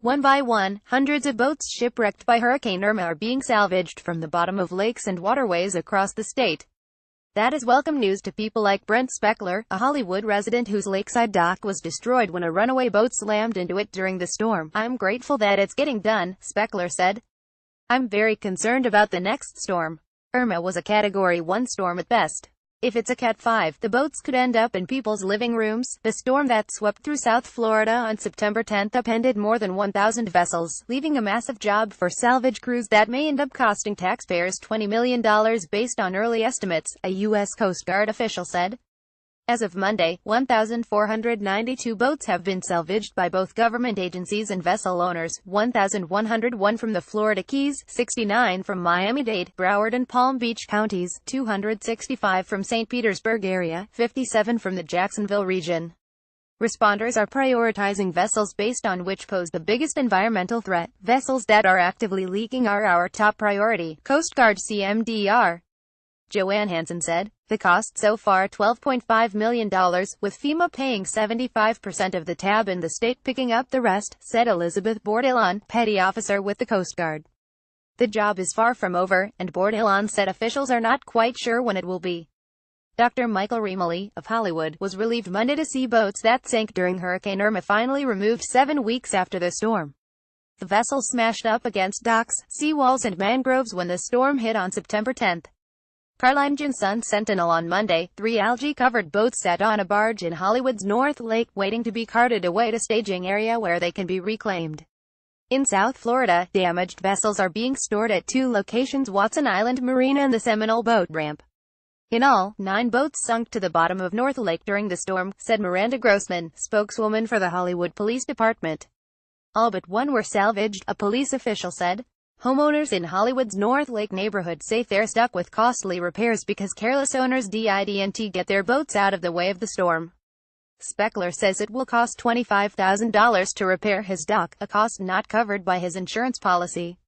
One by one, hundreds of boats shipwrecked by Hurricane Irma are being salvaged from the bottom of lakes and waterways across the state. That is welcome news to people like Brent Speckler, a Hollywood resident whose lakeside dock was destroyed when a runaway boat slammed into it during the storm. "I'm grateful that it's getting done," Speckler said. "I'm very concerned about the next storm. Irma was a Category 1 storm at best. If it's a Cat 5, the boats could end up in people's living rooms." The storm that swept through South Florida on September 10 upended more than 1,000 vessels, leaving a massive job for salvage crews that may end up costing taxpayers $20 million based on early estimates, a U.S. Coast Guard official said. As of Monday, 1,492 boats have been salvaged by both government agencies and vessel owners, 1,101 from the Florida Keys, 69 from Miami-Dade, Broward and Palm Beach counties, 265 from St. Petersburg area, 57 from the Jacksonville region. Responders are prioritizing vessels based on which pose the biggest environmental threat. "Vessels that are actively leaking are our top priority," Coast Guard CMDR Joanne Hansen said. The cost so far $12.5 million, with FEMA paying 75% of the tab and the state picking up the rest, said Elizabeth Bourdillon, petty officer with the Coast Guard. The job is far from over, and Bourdillon said officials are not quite sure when it will be. Dr. Michael Remoli, of Hollywood, was relieved Monday to see boats that sank during Hurricane Irma finally removed 7 weeks after the storm. The vessel smashed up against docks, seawalls and mangroves when the storm hit on September 10. Carline Sun-Sentinel on Monday, 3 algae-covered boats sat on a barge in Hollywood's North Lake, waiting to be carted away to staging area where they can be reclaimed. In South Florida, damaged vessels are being stored at 2 locations: Watson Island Marina and the Seminole Boat Ramp. In all, 9 boats sunk to the bottom of North Lake during the storm, said Miranda Grossman, spokeswoman for the Hollywood Police Department. All but 1 were salvaged, a police official said. Homeowners in Hollywood's North Lake neighborhood say they're stuck with costly repairs because careless owners didn't get their boats out of the way of the storm. Speckler says it will cost $25,000 to repair his dock, a cost not covered by his insurance policy.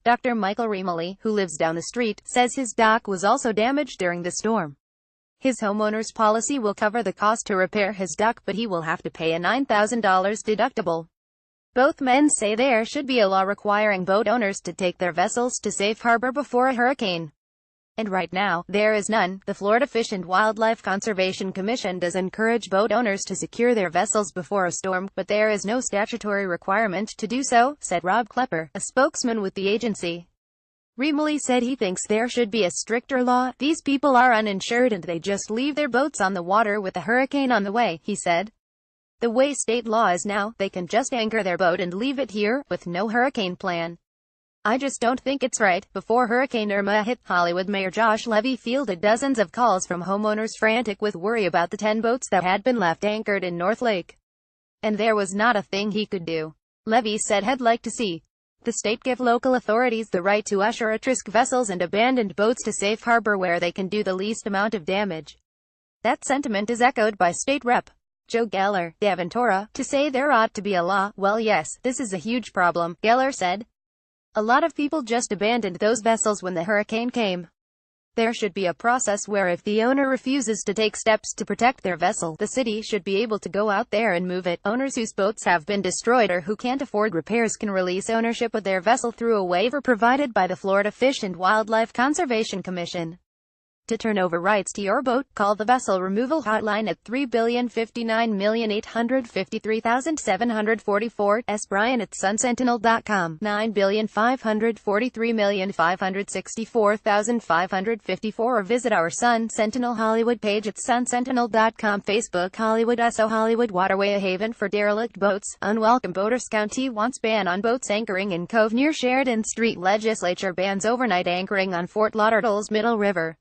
Dr. Michael Remoli, who lives down the street, says his dock was also damaged during the storm. His homeowner's policy will cover the cost to repair his dock, but he will have to pay a $9,000 deductible. Both men say there should be a law requiring boat owners to take their vessels to safe harbor before a hurricane. And right now, there is none. The Florida Fish and Wildlife Conservation Commission does encourage boat owners to secure their vessels before a storm, but there is no statutory requirement to do so, said Rob Klepper, a spokesman with the agency. Remoli said he thinks there should be a stricter law. "These people are uninsured and they just leave their boats on the water with a hurricane on the way," he said. "The way state law is now, they can just anchor their boat and leave it here, with no hurricane plan. I just don't think it's right." Before Hurricane Irma hit, Hollywood Mayor Josh Levy fielded dozens of calls from homeowners frantic with worry about the 10 boats that had been left anchored in North Lake. And there was not a thing he could do. Levy said he'd like to see the state give local authorities the right to usher at-risk vessels and abandoned boats to safe harbor where they can do the least amount of damage. That sentiment is echoed by State Rep. Joe Geller, Daventura, to say there ought to be a law. "Well, yes, this is a huge problem," Geller said. "A lot of people just abandoned those vessels when the hurricane came. There should be a process where if the owner refuses to take steps to protect their vessel, the city should be able to go out there and move it. Owners whose boats have been destroyed or who can't afford repairs can release ownership of their vessel through a waiver provided by the Florida Fish and Wildlife Conservation Commission. To turn over rights to your boat, call the Vessel Removal Hotline at 3,059,853,744, S. Brian at sunsentinel.com, 9,543,564,554, or visit our Sun Sentinel Hollywood page at sunsentinel.com. Facebook Hollywood SO Hollywood Waterway, a haven for derelict boats. Unwelcome boaters. County wants ban on boats anchoring in cove near Sheridan Street. Legislature bans overnight anchoring on Fort Lauderdale's Middle River.